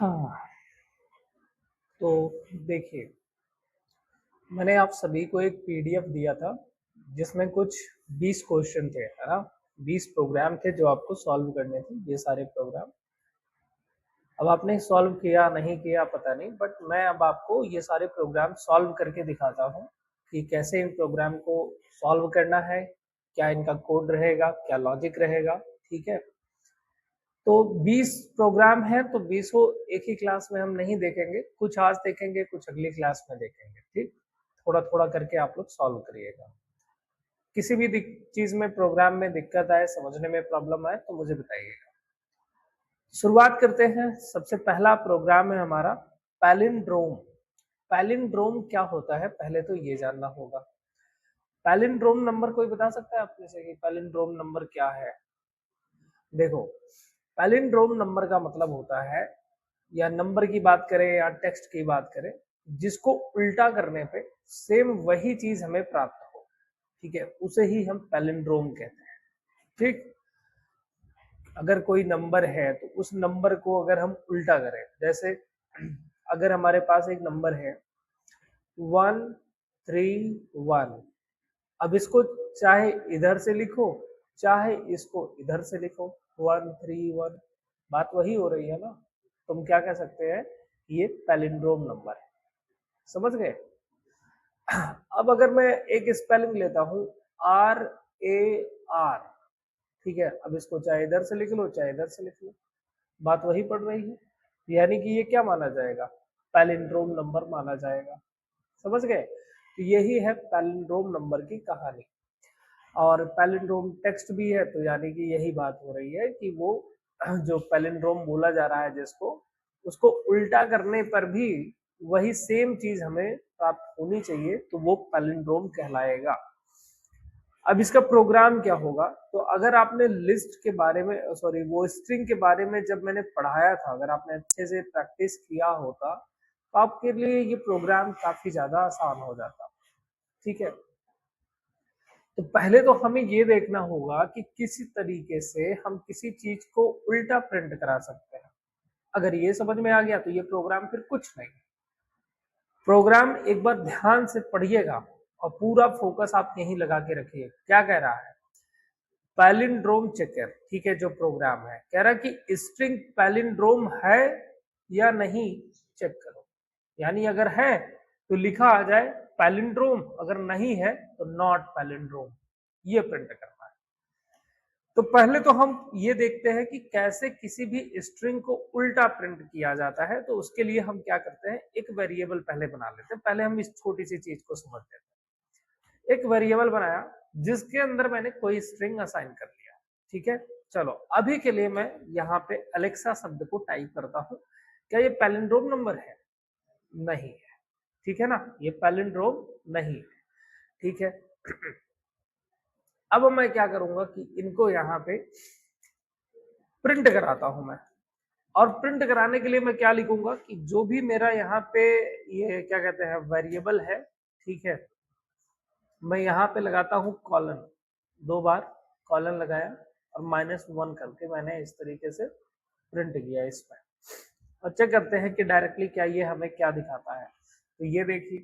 हाँ, तो देखिए, मैंने आप सभी को एक पीडीएफ दिया था जिसमें कुछ 20 क्वेश्चन थे, है ना। 20 प्रोग्राम थे जो आपको सॉल्व करने थे, ये सारे प्रोग्राम। अब आपने सॉल्व किया नहीं किया पता नहीं, बट मैं अब आपको ये सारे प्रोग्राम सॉल्व करके दिखाता हूँ कि कैसे इन प्रोग्राम को सॉल्व करना है, क्या इनका कोड रहेगा, क्या लॉजिक रहेगा। ठीक है, तो 20 प्रोग्राम है, तो 20 एक ही क्लास में हम नहीं देखेंगे, कुछ आज देखेंगे, कुछ अगली क्लास में देखेंगे। ठीक, थोड़ा थोड़ा करके आप लोग सॉल्व करिएगा। किसी भी चीज में, प्रोग्राम में दिक्कत आए, समझने में प्रॉब्लम आए तो मुझे बताइएगा। शुरुआत करते हैं। सबसे पहला प्रोग्राम है हमारा पैलिंड्रोम। पैलिंड्रोम क्या होता है पहले तो ये जानना होगा। पैलिंड्रोम नंबर कोई बता सकता है आपने से कि पैलिंड्रोम नंबर क्या है? देखो, पैलिंड्रोम नंबर का मतलब होता है, या नंबर की बात करें या टेक्स्ट की बात करें, जिसको उल्टा करने पे सेम वही चीज हमें प्राप्त हो। ठीक है, उसे ही हम पैलिंड्रोम कहते हैं। ठीक, अगर कोई नंबर है तो उस नंबर को अगर हम उल्टा करें, जैसे अगर हमारे पास एक नंबर है 131, अब इसको चाहे इधर से लिखो चाहे इसको इधर से लिखो, 131, बात वही हो रही है ना। तुम क्या कह सकते हैं, ये पैलिंड्रोम नंबर है। समझ गए? अब अगर मैं एक स्पेलिंग लेता हूं RAR, ठीक है, अब इसको चाहे इधर से लिख लो चाहे इधर से लिख लो, बात वही पड़ रही है। यानी कि ये क्या माना जाएगा, पैलिंड्रोम नंबर माना जाएगा। समझ गए? तो यही है पैलिंड्रोम नंबर की कहानी। और पैलिंड्रोम टेक्स्ट भी है, तो यानी कि यही बात हो रही है कि वो जो पैलिंड्रोम बोला जा रहा है जिसको, उसको उल्टा करने पर भी वही सेम चीज हमें प्राप्त होनी चाहिए, तो वो पैलिंड्रोम कहलाएगा। अब इसका प्रोग्राम क्या होगा, तो अगर आपने लिस्ट के बारे में, सॉरी, वो स्ट्रिंग के बारे में जब मैंने पढ़ाया था, अगर आपने अच्छे से प्रैक्टिस किया होता तो आपके लिए ये प्रोग्राम काफी ज्यादा आसान हो जाता। ठीक है, तो पहले तो हमें ये देखना होगा कि किसी तरीके से हम किसी चीज को उल्टा प्रिंट करा सकते हैं। अगर ये समझ में आ गया तो ये प्रोग्राम फिर कुछ नहीं। प्रोग्राम एक बार ध्यान से पढ़िएगा और पूरा फोकस आप यहीं लगा के रखिए। क्या कह रहा है, पैलिंड्रोम चेकर। ठीक है, जो प्रोग्राम है कह रहा है कि स्ट्रिंग पैलिंड्रोम है या नहीं, चेक करो। यानी अगर है तो लिखा आ जाए पैलिंड्रोम, अगर नहीं है तो नॉट पैलिंड्रोम, ये प्रिंट करना है। तो पहले तो हम ये देखते हैं कि कैसे किसी भी स्ट्रिंग को उल्टा प्रिंट किया जाता है। तो उसके लिए हम क्या करते हैं, एक वेरिएबल पहले बना लेते हैं। पहले हम इस छोटी सी चीज को समझ लेते हैं। एक वेरिएबल बनाया जिसके अंदर मैंने कोई स्ट्रिंग असाइन कर लिया। ठीक है, चलो अभी के लिए मैं यहाँ पे अलेक्सा शब्द को टाइप करता हूँ। क्या ये पैलिंड्रोम नंबर है? नहीं है। ठीक है ना, ये पैलिंड्रोम नहीं है। ठीक है, अब मैं क्या करूंगा कि इनको यहाँ पे प्रिंट कराता हूं मैं। और प्रिंट कराने के लिए मैं क्या लिखूंगा कि जो भी मेरा यहाँ पे ये क्या कहते हैं वेरिएबल है, ठीक है, मैं यहाँ पे लगाता हूँ कॉलन, 2 बार कॉलन लगाया और -1 करके मैंने इस तरीके से प्रिंट किया इसमें। और चेक करते हैं कि डायरेक्टली क्या ये हमें क्या दिखाता है। तो ये देखिए,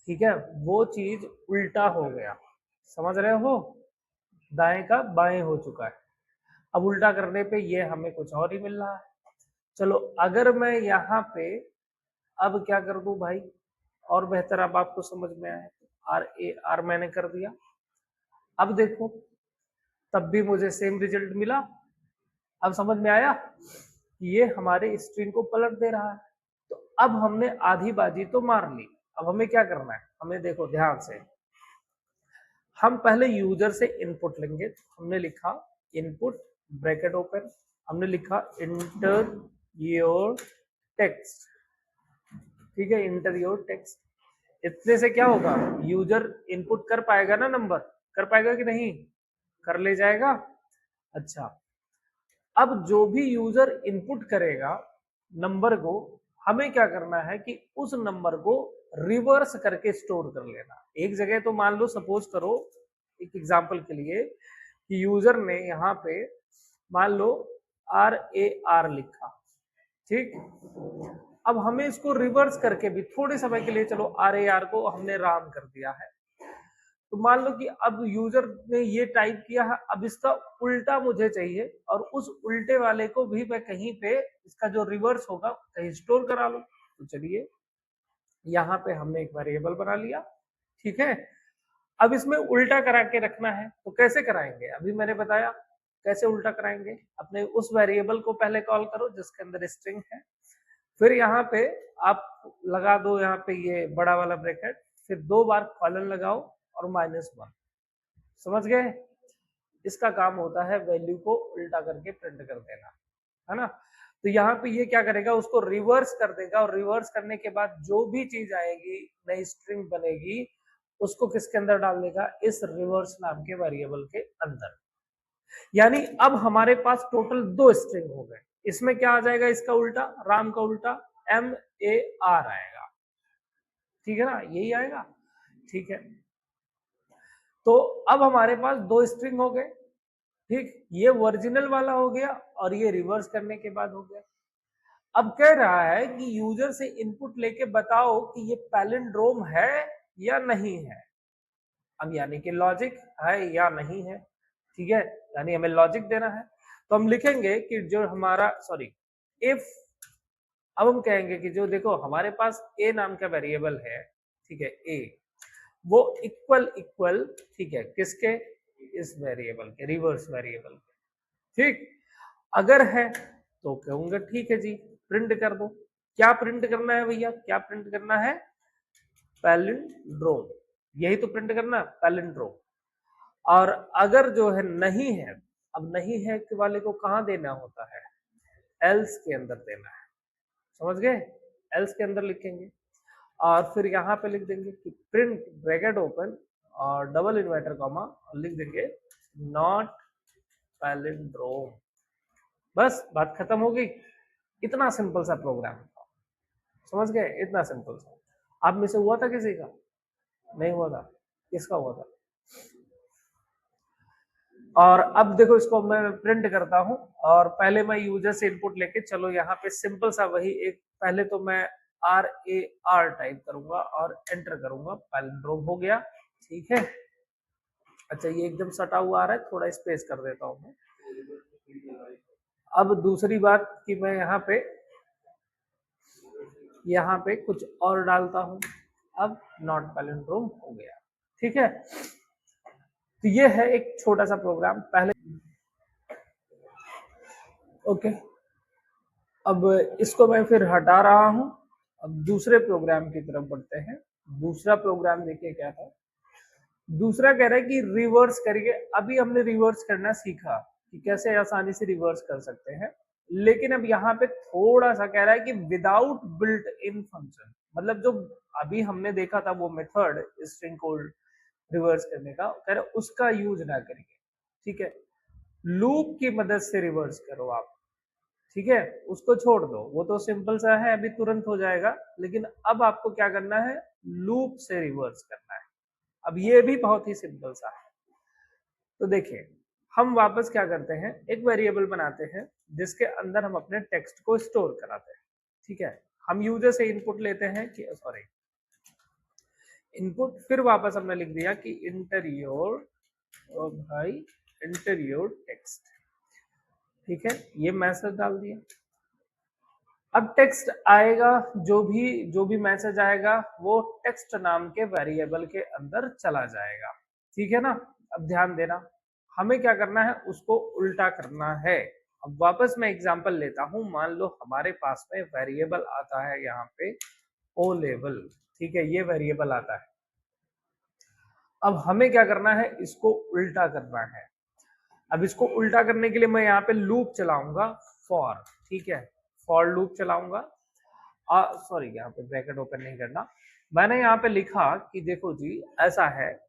ठीक है, वो चीज उल्टा हो गया। समझ रहे हो, दाएं का बाएं हो चुका है। अब उल्टा करने पे ये हमें कुछ और ही मिल रहा है। चलो अगर मैं यहाँ पे अब क्या कर दूं भाई, और बेहतर अब आपको समझ में आए, RAR मैंने कर दिया। अब देखो, तब भी मुझे सेम रिजल्ट मिला। अब समझ में आया कि ये हमारे स्ट्रिंग को पलट दे रहा है। तो अब हमने आधी बाजी तो मार ली। अब हमें क्या करना है, हमें देखो ध्यान से, हम पहले यूजर से इनपुट लेंगे। हमने लिखा इनपुट ब्रैकेट ओपन, हमने लिखा इंटर योर टेक्स्ट। ठीक है, इंटर योर टेक्स्ट। इतने से क्या होगा, यूजर इनपुट कर पाएगा ना, नंबर कर पाएगा कि नहीं, कर ले जाएगा। अच्छा, अब जो भी यूजर इनपुट करेगा नंबर को, हमें क्या करना है कि उस नंबर को रिवर्स करके स्टोर कर लेना एक जगह। तो मान लो, सपोज करो एक एग्जांपल के लिए कि यूजर ने यहाँ पे मान लो RAR लिखा, ठीक। अब हमें इसको रिवर्स करके भी थोड़े समय के लिए, चलो RAR को हमने राम कर दिया है, तो मान लो कि अब यूजर ने ये टाइप किया है, अब इसका उल्टा मुझे चाहिए, और उस उल्टे वाले को भी मैं कहीं पे इसका जो रिवर्स होगा कहीं स्टोर करा लूं। तो चलिए यहाँ पे हमने एक वेरिएबल बना लिया, ठीक है। अब इसमें उल्टा करा के रखना है, तो कैसे कराएंगे, अभी मैंने बताया कैसे उल्टा कराएंगे। अपने उस वेरिएबल को पहले कॉल करो जिसके अंदर स्ट्रिंग है, फिर यहाँ पे आप लगा दो यहाँ पे ये बड़ा वाला ब्रैकेट, फिर 2 बार कॉलन लगाओ और -1। समझ गए? इसका काम होता है वैल्यू को उल्टा करके प्रिंट कर देना, है ना। तो यहाँ पे ये क्या करेगा, उसको रिवर्स कर देगा, और रिवर्स करने के बाद जो भी चीज आएगी, नई स्ट्रिंग बनेगी, उसको किसके अंदर डाल देगा, इस रिवर्स नाम के वेरिएबल के अंदर। यानी अब हमारे पास टोटल 2 स्ट्रिंग हो गए। इसमें क्या आ जाएगा, इसका उल्टा, राम का उल्टा MAR आएगा, ठीक है ना, यही आएगा, ठीक है। तो अब हमारे पास 2 स्ट्रिंग हो गए, ठीक। ये ओरिजिनल वाला हो गया और ये रिवर्स करने के बाद हो गया। अब कह रहा है कि यूजर से इनपुट लेके बताओ कि ये पैलिंड्रोम है या नहीं है। अब यानी कि लॉजिक है या नहीं है, ठीक है, यानी हमें लॉजिक देना है। तो हम लिखेंगे कि जो हमारा इफ, अब हम कहेंगे कि जो देखो हमारे पास ए नाम का वेरिएबल है, ठीक है, ए, वो इक्वल इक्वल, ठीक है, किसके, इस वेरिएबल के, रिवर्स वेरिएबल के, ठीक। अगर है तो कहूंगा ठीक है जी, प्रिंट कर दो। क्या प्रिंट करना है भैया, क्या प्रिंट करना है, पैलिंड्रोम, यही तो प्रिंट करना, पैलिंड्रोम। और अगर जो है नहीं है, अब नहीं है के वाले को कहाँ देना होता है, एल्स के अंदर देना है, समझ गए, एल्स के अंदर लिखेंगे, और फिर यहाँ पे लिख देंगे कि प्रिंट ब्रैकेट ओपन और डबल इन्वर्टर कॉमा, और लिख देंगे नॉट पैलिंड्रोम। बस बात खत्म हो गई। इतना सिंपल सा प्रोग्राम, समझ गए, इतना सिंपल सा। आप में से हुआ था किसी का, नहीं हुआ था, किसका हुआ था। और अब देखो इसको मैं प्रिंट करता हूं, और पहले मैं यूजर से इनपुट लेके, चलो यहाँ पे सिंपल सा वही एक, पहले तो मैं RAR टाइप करूंगा और एंटर करूंगा, पैलिंड्रोम हो गया, ठीक है। अच्छा ये एकदम सटा हुआ आ रहा है, थोड़ा स्पेस कर देता हूँ मैं। अब दूसरी बात कि मैं यहाँ पे कुछ और डालता हूं, अब नॉट पैलिंड्रोम हो गया, ठीक है। तो ये है एक छोटा सा प्रोग्राम पहले, ओके। अब इसको मैं फिर हटा रहा हूं, अब दूसरे प्रोग्राम की तरफ बढ़ते हैं। दूसरा प्रोग्राम देखिए क्या था, दूसरा कह रहा है कि रिवर्स करिए। अभी हमने रिवर्स करना सीखा कि कैसे आसानी से रिवर्स कर सकते हैं, लेकिन अब यहाँ पे थोड़ा सा कह रहा है कि विदाउट बिल्ट इन फंक्शन, मतलब जो अभी हमने देखा था वो मेथड स्ट्रिंग को रिवर्स करने का, कह रहे उसका यूज ना करिए, ठीक है, लूप की मदद से रिवर्स करो आप, ठीक है, उसको छोड़ दो, वो तो सिंपल सा है, अभी तुरंत हो जाएगा, लेकिन अब आपको क्या करना है, लूप से रिवर्स करना है। अब ये भी बहुत ही सिंपल सा है। तो देखिए हम वापस क्या करते हैं, एक वेरिएबल बनाते हैं जिसके अंदर हम अपने टेक्स्ट को स्टोर कराते हैं, ठीक है। हम यूजर से इनपुट लेते हैं कि इनपुट, फिर वापस हमने लिख दिया कि इंटर योर, भाई इंटर योर टेक्स्ट, ठीक है, ये मैसेज डाल दिया। अब टेक्स्ट आएगा, जो भी मैसेज आएगा वो टेक्स्ट नाम के वेरिएबल के अंदर चला जाएगा, ठीक है ना। अब ध्यान देना, हमें क्या करना है, उसको उल्टा करना है। अब वापस मैं एग्जांपल लेता हूं, मान लो हमारे पास में वेरिएबल आता है यहाँ पे ओ लेवल, ठीक है, ये वेरिएबल आता है। अब हमें क्या करना है, इसको उल्टा करना है। अब इसको उल्टा करने के लिए मैं यहाँ पे लूप चलाऊंगा, फॉर, ठीक है, फॉर लूप चलाऊंगा। यहाँ पे ब्रैकेट ओपन नहीं करना, मैंने यहाँ पे लिखा कि देखो जी ऐसा है,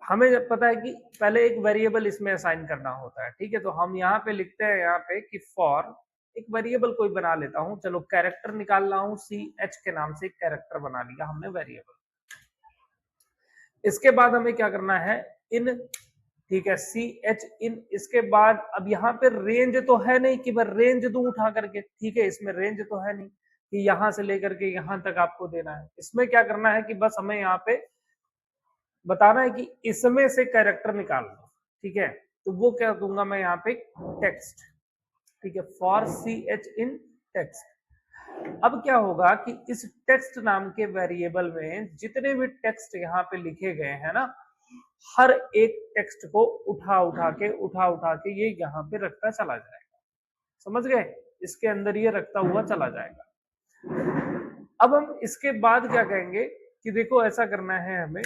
हमें जब पता है कि पहले एक वेरिएबल इसमें असाइन करना होता है, ठीक है, तो हम यहाँ पे लिखते हैं यहाँ पे कि फॉर, एक वेरिएबल कोई बना लेता हूँ, चलो कैरेक्टर निकाल रहा हूँ, CH के नाम से एक कैरेक्टर बना लिया हमने वेरिएबल। इसके बाद हमें क्या करना है, इन, ठीक है, सी एच इन। इसके बाद अब यहाँ पे रेंज तो है नहीं कि मैं रेंज दूं उठा करके, ठीक है, इसमें रेंज तो है नहीं कि यहां से लेकर के यहां तक आपको देना है। इसमें क्या करना है कि बस हमें यहाँ पे बताना है कि इसमें से कैरेक्टर निकाल दो, ठीक है। तो वो क्या दूंगा मैं यहाँ पे, टेक्स्ट, ठीक है, for C H in text. अब क्या होगा कि इस टेक्स्ट नाम के वेरिएबल में जितने भी टेक्स्ट यहाँ पे लिखे गए हैं ना, हर एक टेक्स्ट को उठा उठा के ये यहाँ पे रखता चला जाएगा, समझ गए, इसके अंदर ये रखता हुआ चला जाएगा। अब हम इसके बाद क्या कहेंगे कि देखो ऐसा करना है हमें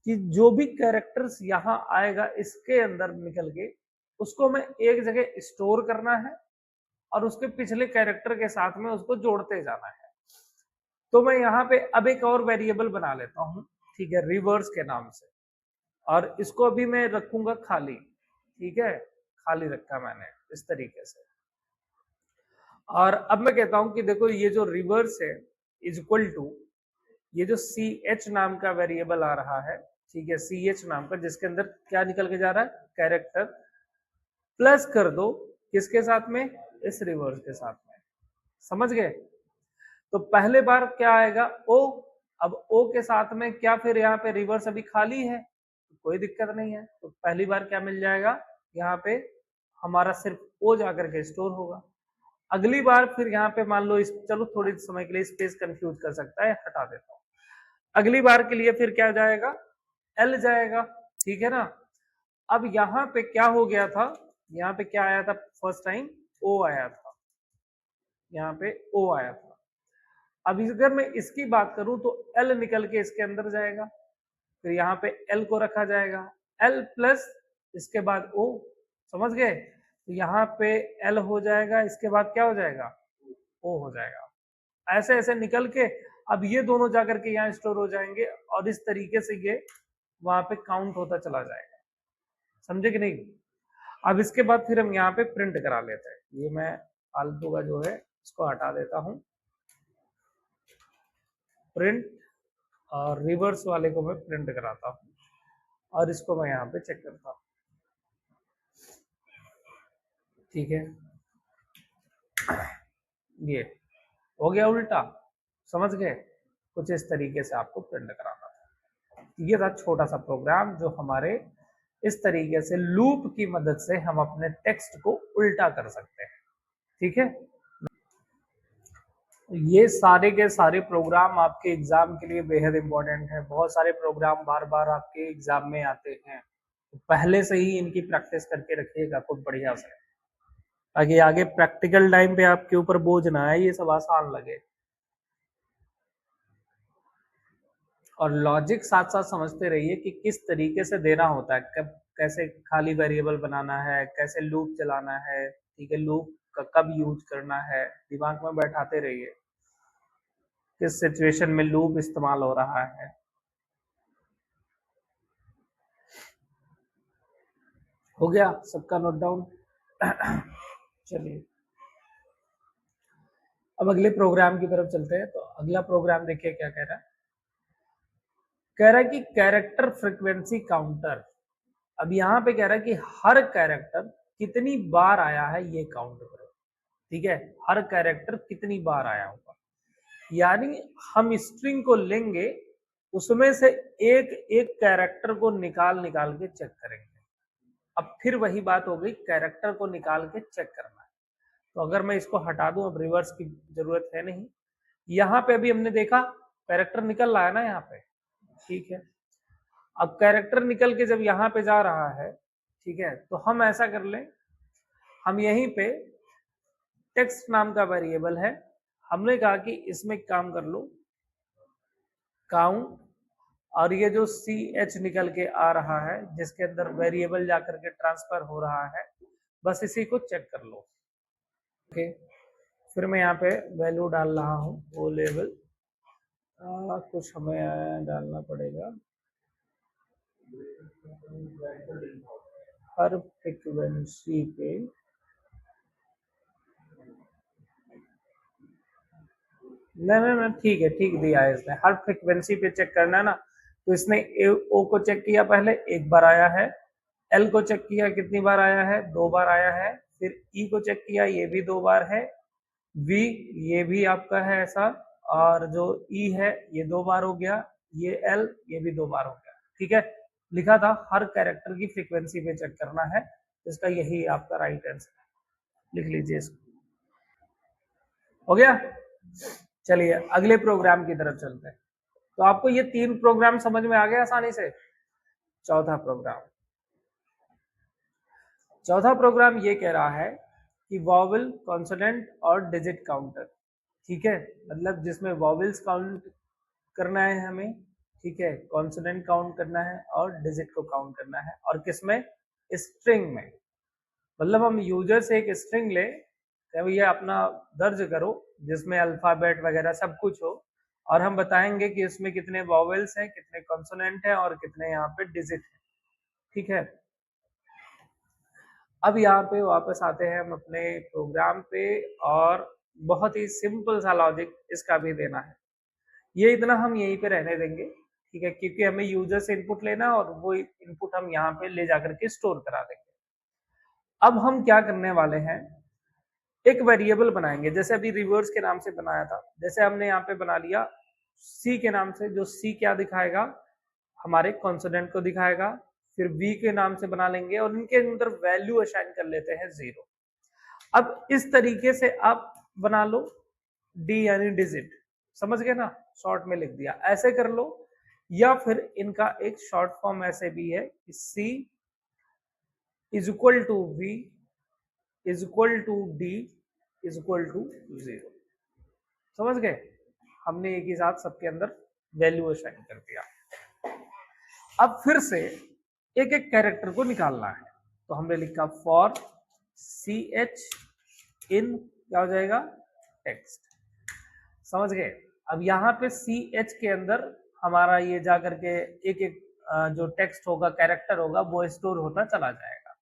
कि जो भी कैरेक्टर्स यहाँ आएगा इसके अंदर निकल के, उसको हमें एक जगह स्टोर करना है और उसके पिछले कैरेक्टर के साथ में उसको जोड़ते जाना है। तो मैं यहाँ पे अब एक और वेरिएबल बना लेता हूँ, ठीक है, रिवर्स के नाम से, और इसको अभी मैं रखूंगा खाली, ठीक है, खाली रखा मैंने इस तरीके से। और अब मैं कहता हूं कि देखो ये जो रिवर्स है इज इक्वल टू ये जो सी एच नाम का वेरिएबल आ रहा है, ठीक है, सी एच नाम का, जिसके अंदर क्या निकल के जा रहा है, कैरेक्टर, प्लस कर दो किसके साथ में, इस रिवर्स के साथ में, समझ गए। तो पहले बार क्या आएगा, ओ, अब ओ के साथ में क्या, फिर यहाँ पे रिवर्स अभी खाली है, कोई दिक्कत नहीं है, तो पहली बार क्या मिल जाएगा, यहाँ पे हमारा सिर्फ ओ जाकर के स्टोर होगा। अगली बार फिर यहाँ पे मान लो चलो थोड़ी समय के लिए स्पेस कंफ्यूज कर सकता है, हटा देता हूँ। अगली बार के लिए फिर क्या जाएगा, एल जाएगा, ठीक है ना। अब यहाँ पे क्या हो गया था, यहाँ पे क्या आया था फर्स्ट टाइम, ओ आया था, यहाँ पे ओ आया था। अब अगर मैं इसकी बात करूं तो एल निकल के इसके अंदर जाएगा, फिर यहाँ पे एल को रखा जाएगा, एल प्लस इसके बाद ओ, समझ गए। तो यहाँ पे एल हो जाएगा, इसके बाद क्या हो जाएगा, ओ हो जाएगा। ऐसे ऐसे निकल के अब ये दोनों जाकर के यहाँ स्टोर हो जाएंगे और इस तरीके से ये वहां पे काउंट होता चला जाएगा, समझे कि नहीं। अब इसके बाद फिर हम यहाँ पे प्रिंट करा लेते हैं, ये मैं फालतू का जो है इसको हटा देता हूँ, प्रिंट, और रिवर्स वाले को मैं प्रिंट कराता हूँ और इसको मैं यहाँ पे चेक करता हूँ, ठीक है, ये हो गया उल्टा, समझ गए। कुछ इस तरीके से आपको प्रिंट कराना था। ये था छोटा सा प्रोग्राम जो हमारे इस तरीके से लूप की मदद से हम अपने टेक्स्ट को उल्टा कर सकते हैं, ठीक है। ये सारे के सारे प्रोग्राम आपके एग्जाम के लिए बेहद इंपॉर्टेंट है। बहुत सारे प्रोग्राम बार बार आपके एग्जाम में आते हैं, तो पहले से ही इनकी प्रैक्टिस करके रखिएगा खूब बढ़िया से, ताकि आगे प्रैक्टिकल टाइम पे आपके ऊपर बोझ ना आए, ये सब आसान लगे। और लॉजिक साथ साथ समझते रहिए कि किस तरीके से देना होता है, कब कैसे खाली वेरिएबल बनाना है, कैसे लूप चलाना है, ठीक है, लूप का कब यूज करना है, दिमाग में बैठाते रहिए किस सिचुएशन में लूप इस्तेमाल हो रहा है। हो गया सबका नोट डाउन। चलिए अब अगले प्रोग्राम की तरफ चलते हैं। तो अगला प्रोग्राम देखिए क्या कह रहा है, कह रहा है कि कैरेक्टर फ्रीक्वेंसी काउंटर। अब यहाँ पे कह रहा है कि हर कैरेक्टर कितनी बार आया है ये काउंट करो, ठीक है, हर कैरेक्टर कितनी बार आया होगा। यानी हम स्ट्रिंग को लेंगे, उसमें से एक एक कैरेक्टर को निकाल निकाल के चेक करेंगे। अब फिर वही बात हो गई, कैरेक्टर को निकाल के चेक करना है। तो अगर मैं इसको हटा दूं, अब रिवर्स की जरूरत है नहीं, यहाँ पे अभी हमने देखा कैरेक्टर निकल रहा है ना यहाँ पे, ठीक है। अब कैरेक्टर निकल के जब यहाँ पे जा रहा है, ठीक है, तो हम ऐसा कर लें, हम यहीं पे टेक्स्ट नाम का वेरिएबल है, हमने कहा कि इसमें काम कर लो काउंट, और ये जो सी एच निकल के आ रहा है जिसके अंदर वेरिएबल जाकर के ट्रांसफर हो रहा है, बस इसी को चेक कर लो, ओके। फिर मैं यहाँ पे वैल्यू डाल रहा हूँ, वो लेवल कुछ हमें डालना पड़ेगा, हर फ्रीक्वेंसी पे नहीं, ठीक है, ठीक दिया है इसने, हर फ्रीक्वेंसी पे चेक करना है ना। तो इसने ओ को चेक किया पहले, एक बार आया है, एल को चेक किया कितनी बार आया है, 2 बार आया है। फिर ई को चेक किया, ये भी 2 बार है। वी, ये भी आपका है ऐसा, और जो ई है ये 2 बार हो गया, ये एल ये भी 2 बार हो गया। ठीक है, लिखा था हर कैरेक्टर की फ्रीक्वेंसी पे चेक करना है, इसका यही आपका राइट आंसर, लिख लीजिए इसको। हो गया, चलिए अगले प्रोग्राम की तरफ चलते हैं। तो आपको ये 3 प्रोग्राम समझ में आ गया आसानी से। चौथा प्रोग्राम, चौथा प्रोग्राम ये कह रहा है कि वॉवल, कॉन्सोनेंट और डिजिट काउंटर। ठीक है, मतलब जिसमें वॉवल्स काउंट करना है हमें, ठीक है, कॉन्सोनेंट काउंट करना है और डिजिट को काउंट करना है। और किसमें, स्ट्रिंग में। मतलब हम यूजर से एक स्ट्रिंग ले, भैया अपना दर्ज करो, जिसमें अल्फाबेट वगैरह सब कुछ हो, और हम बताएंगे कि इसमें कितने वॉवल्स हैं, कितने कॉन्सोनेंट हैं और कितने यहाँ पे डिजिट हैं। ठीक है, अब यहाँ पे वापस आते हैं हम अपने प्रोग्राम पे, और बहुत ही सिंपल सा लॉजिक इसका भी देना है। ये इतना हम यहीं पे रहने देंगे, ठीक है, क्योंकि हमें यूजर से इनपुट लेना है और वो इनपुट हम यहाँ पे ले जाकर के स्टोर करा देंगे। अब हम क्या करने वाले हैं, एक वेरिएबल बनाएंगे, जैसे अभी रिवर्स के नाम से बनाया था। जैसे हमने यहाँ पे बना लिया सी के नाम से, जो सी क्या दिखाएगा, हमारे कॉन्सोनेंट को दिखाएगा। फिर वी के नाम से बना लेंगे और इनके अंदर वैल्यू असाइन कर लेते हैं 0। अब इस तरीके से आप बना लो, डी यानी डिजिट, समझ गए ना, शॉर्ट में लिख दिया, ऐसे कर लो। या फिर इनका एक शॉर्ट फॉर्म ऐसे भी है कि C is equal to V is equal to D is equal to 0। समझ गए, हमने एक ही साथ सबके अंदर वैल्यू असाइन कर दिया। अब फिर से एक एक कैरेक्टर को निकालना है, तो हमने लिखा फॉर सी एच इन, क्या हो जाएगा, टेक्स्ट। समझ गए, अब यहाँ पे सी एच के अंदर हमारा ये जा करके एक एक जो टेक्स्ट होगा, कैरेक्टर होगा, वो स्टोर होता चला जाएगा।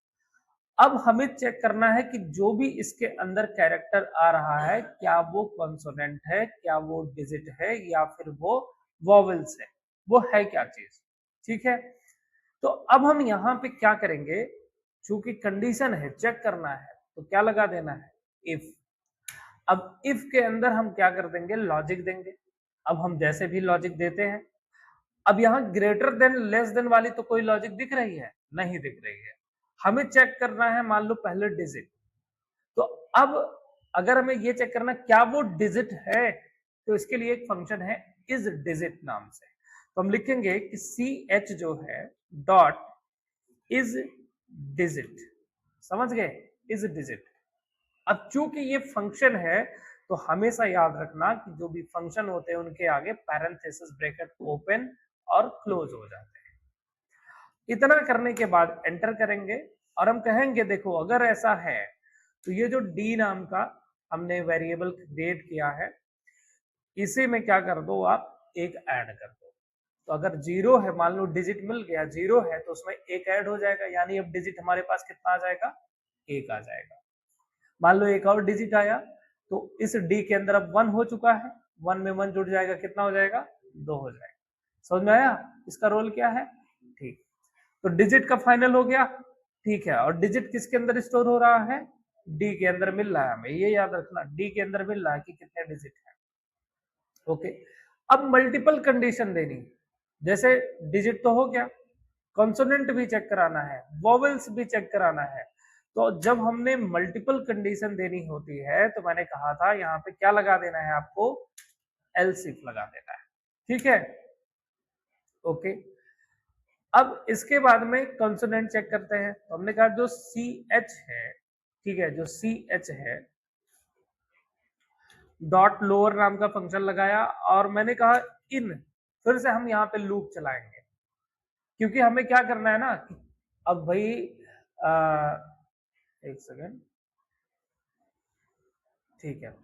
अब हमें चेक करना है कि जो भी इसके अंदर कैरेक्टर आ रहा है, क्या वो कॉन्सोनेंट है, क्या वो डिजिट है, या फिर वो वॉवल्स है, वो है क्या चीज। ठीक है, तो अब हम यहाँ पे क्या करेंगे, चूंकि कंडीशन है, चेक करना है, तो क्या लगा देना है, इफ। अब इफ के अंदर हम क्या कर देंगे, लॉजिक देंगे। अब हम जैसे भी लॉजिक देते हैं, अब यहाँ ग्रेटर देन लेस देन वाली तो कोई लॉजिक दिख रही है, नहीं दिख रही है। हमें चेक करना है, मान लो पहले डिजिट, तो अब अगर हमें ये चेक करना क्या वो डिजिट है, तो इसके लिए एक फंक्शन है इज डिजिट नाम से। तो हम लिखेंगे कि सी एच जो है डॉट इज डिजिट, समझ गए, इज डिजिट। अब चूंकि ये फंक्शन है, तो हमेशा याद रखना कि जो भी फंक्शन होते हैं उनके आगे पैरेंथेसिस ब्रैकेट ओपन और क्लोज हो जाते हैं। इतना करने के बाद एंटर करेंगे और हम कहेंगे देखो अगर ऐसा है तो ये जो डी नाम का हमने वेरिएबल क्रिएट किया है, इसी में क्या कर दो आप, एक ऐड कर दो। तो अगर 0 है, मान लो डिजिट मिल गया, 0 है तो उसमें एक ऐड हो जाएगा, यानी अब डिजिट हमारे पास कितना आ जाएगा, 1 आ जाएगा। मान लो एक और डिजिट आया, तो इस डी के अंदर अब 1 हो चुका है, 1 में 1 जुड़ जाएगा, कितना हो जाएगा, 2 हो जाएगा। समझ में आया इसका रोल क्या है, ठीक। तो डिजिट का फाइनल हो गया, ठीक है, और डिजिट किसके अंदर स्टोर हो रहा है, डी के अंदर मिल रहा है, हमें ये याद रखना, डी के अंदर मिल रहा है कि कितने डिजिट है। ओके, अब मल्टीपल कंडीशन देनी, जैसे डिजिट तो हो गया, कॉन्सोनेंट भी चेक कराना है, वॉवेल्स भी चेक कराना है। तो जब हमने मल्टीपल कंडीशन देनी होती है, तो मैंने कहा था यहाँ पे क्या लगा देना है आपको, एल्स इफ लगा देना है। ठीक है, ओके। अब इसके बाद में कंसोनेंट चेक करते हैं, तो हमने कहा जो सी एच है, ठीक है, जो सी एच है डॉट लोअर नाम का फंक्शन लगाया, और मैंने कहा इन, फिर से हम यहाँ पे लूप चलाएंगे, क्योंकि हमें क्या करना है ना, अब भाई एक सेकेंड, ठीक है,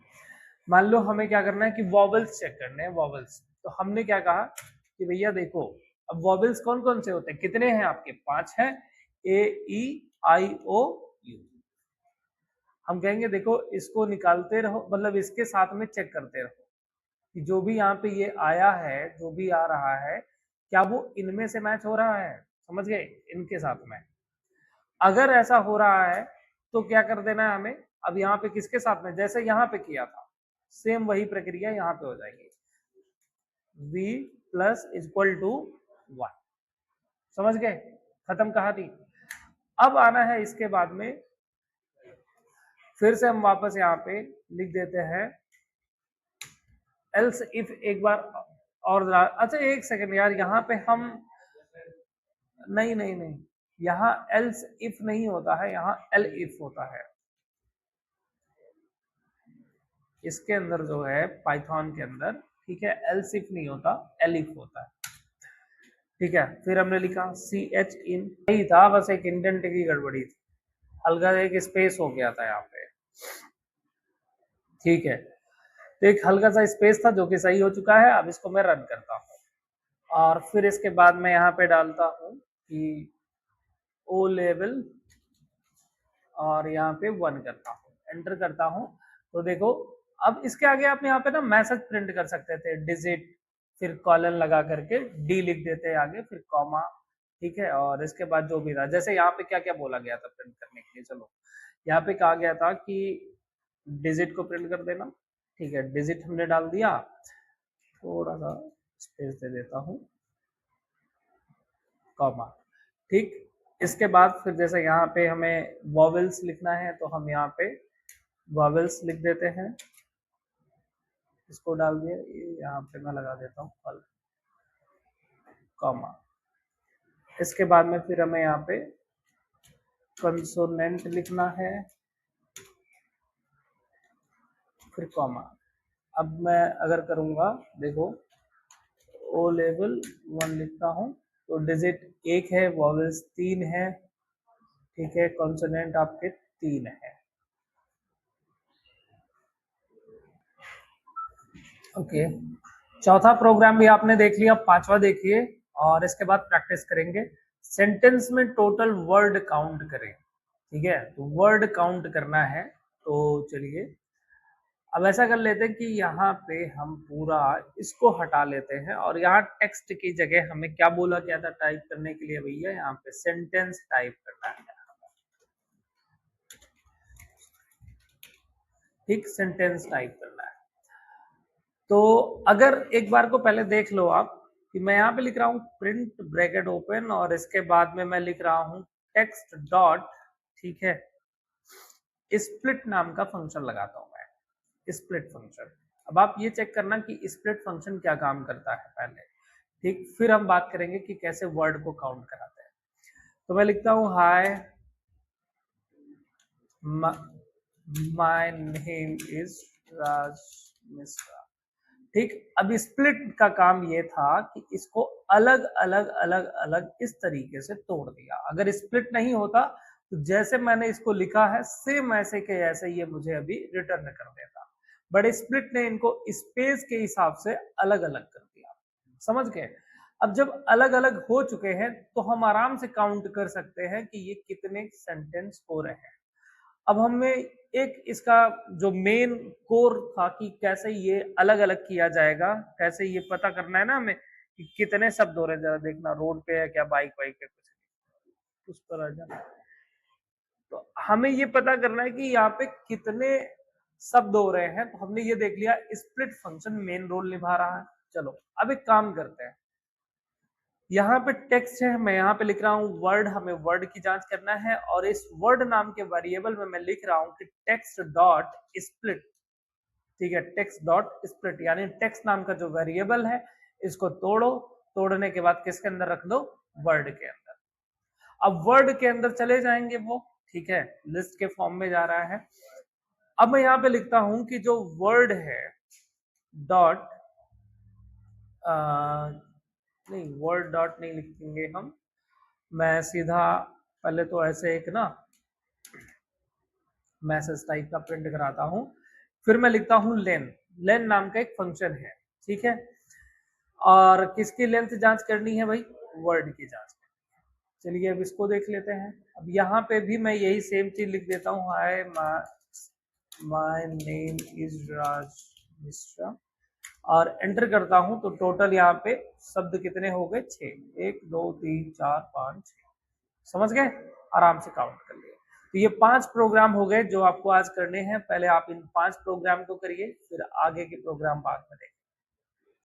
मान लो हमें क्या करना है कि वॉवल्स चेक करने हैं, वॉवल्स। तो हमने क्या कहा कि भैया देखो, अब वॉवल्स कौन कौन से होते हैं, कितने हैं आपके, 5 हैं, ए ई आई ओ यू। हम कहेंगे देखो इसको निकालते रहो, मतलब इसके साथ में चेक करते रहो कि जो भी यहाँ पे ये आया है, जो भी आ रहा है, क्या वो इनमें से मैच हो रहा है, समझ गए, इनके साथ में। अगर ऐसा हो रहा है तो क्या कर देना है हमें, अब यहाँ पे किसके साथ में, जैसे यहाँ पे किया था सेम वही प्रक्रिया यहाँ पे हो जाएगी, v प्लस इक्वल टू 1। समझ गए, खत्म कहानी। अब आना है इसके बाद में, फिर से हम वापस यहाँ पे लिख देते हैं एल्स इफ, एक बार और। अच्छा एक सेकंड यार, यहाँ पे हम नहीं नहीं नहीं, यहाँ एल्स इफ नहीं होता है, यहाँ एल इफ होता है। इसके अंदर जो है पाइथन के अंदर, ठीक है, एल्स इफ नहीं होता, एल इफ होता है। ठीक है, फिर हमने लिखा सी एच इन, यही था, बस एक इंडेंट की गड़बड़ी थी, हल्का एक स्पेस हो गया था यहाँ पे। ठीक है, तो एक हल्का सा स्पेस था जो कि सही हो चुका है। अब इसको मैं रन करता हूँ और फिर इसके बाद मैं यहाँ पे डालता हूँ कि ओ लेवल और यहाँ पे 1 करता हूँ, एंटर करता हूँ। तो देखो अब इसके आगे आप यहाँ पे ना मैसेज प्रिंट कर सकते थे, डिजिट, फिर कॉलन लगा करके डी लिख देते हैं आगे, फिर कॉमा, ठीक है, और इसके बाद जो भी था, जैसे यहाँ पे क्या क्या बोला गया था प्रिंट करने के लिए, चलो यहाँ पे कहा गया था कि डिजिट को प्रिंट कर देना। ठीक है, डिजिट हमने डाल दिया, थोड़ा सा स्पेस दे देता हूँ, कॉमा, ठीक। इसके बाद फिर जैसे यहाँ पे हमें वॉवेल्स लिखना है तो हम यहाँ पे वॉवेल्स लिख देते हैं, इसको डाल दिया, यहाँ पे मैं लगा देता हूँ फल, कॉमा। इसके बाद में फिर हमें यहाँ पे कंसोनेंट लिखना है, फिर कॉमा। अब मैं अगर करूँगा, देखो ओ लेवल 1 लिखता हूँ तो डिजिट 1 है, वॉवेल्स 3 है, ठीक है, कॉन्सोनेंट आपके 3 है। ओके, चौथा प्रोग्राम भी आपने देख लिया, पांचवा देखिए और इसके बाद प्रैक्टिस करेंगे। सेंटेंस में टोटल वर्ड काउंट करें, ठीक है, तो वर्ड काउंट करना है। तो चलिए अब ऐसा कर लेते हैं कि यहाँ पे हम पूरा इसको हटा लेते हैं और यहाँ टेक्स्ट की जगह हमें क्या बोला गया था टाइप करने के लिए भैया, यहाँ पे सेंटेंस टाइप करना है, ठीक, सेंटेंस टाइप करना है। तो अगर एक बार को पहले देख लो आप कि मैं यहाँ पे लिख रहा हूँ प्रिंट ब्रैकेट ओपन और इसके बाद में मैं लिख रहा हूँ टेक्स्ट डॉट, ठीक है, स्प्लिट नाम का फंक्शन लगाता हूँ मैं, स्प्लिट फंक्शन। अब आप ये चेक करना कि स्प्लिट फंक्शन क्या काम करता है पहले, ठीक, फिर हम बात करेंगे कि कैसे वर्ड को काउंट कराते हैं। तो मैं लिखता हूँ हाय माय नेम इज राज मिश्रा, ठीक। अब स्प्लिट का काम ये था कि इसको अलग अलग अलग अलग इस तरीके से तोड़ दिया। अगर स्प्लिट नहीं होता तो जैसे मैंने इसको लिखा है सेम ऐसे के ऐसे ये मुझे अभी रिटर्न कर देता, बट स्प्लिट ने इनको स्पेस के हिसाब से अलग अलग कर दिया। समझ गए, अब जब अलग अलग हो चुके हैं तो हम आराम से काउंट कर सकते हैं कि ये कितने सेंटेंस हो रहे हैं। अब हमें एक इसका जो मेन कोर था कि कैसे ये अलग अलग किया जाएगा, कैसे ये पता करना है ना हमें कि कितने शब्द हो रहे हैं। जरा देखना रोड पे है क्या, बाइक वाइक है, कुछ उस पर आ जाना। तो हमें ये पता करना है कि यहाँ पे कितने शब्द हो रहे हैं, तो हमने ये देख लिया स्प्लिट फंक्शन मेन रोल निभा रहा है। चलो अब एक काम करते हैं, यहाँ पे टेक्स्ट है, मैं यहाँ पे लिख रहा हूँ वर्ड, हमें वर्ड की जांच करना है और इस वर्ड नाम के वेरिएबल में मैं लिख रहा हूँ कि टेक्स्ट डॉट स्प्लिट, ठीक है, टेक्स्ट डॉट स्प्लिट, यानी टेक्स्ट नाम का जो वेरिएबल है इसको तोड़ो, तोड़ने के बाद किसके अंदर रख दो, वर्ड के अंदर। अब वर्ड के अंदर चले जाएंगे वो, ठीक है, लिस्ट के फॉर्म में जा रहा है। अब मैं यहाँ पे लिखता हूं कि जो वर्ड है डॉट, नहीं वर्ड डॉट नहीं लिखेंगे हम, मैं सीधा पहले तो ऐसे एक ना मैसेज टाइप का प्रिंट कराता हूं, फिर मैं लिखता हूं लेन, लेन नाम का एक फंक्शन है, ठीक है, और किसकी लेंथ जांच करनी है भाई, वर्ड की जांच करनी है। चलिए अब इसको देख लेते हैं। अब यहाँ पे भी मैं यही सेम चीज लिख देता हूँ, हाय माय नेम इज राज मिश्रा और एंटर करता हूं तो टोटल यहाँ पे शब्द कितने हो गए, 6, 1 2 3 4 5 6। समझ गए, आराम से काउंट कर लिए। तो ये 5 प्रोग्राम हो गए जो आपको आज करने हैं। पहले आप इन 5 प्रोग्राम को करिए, फिर आगे के प्रोग्राम बाद में देखेंगे।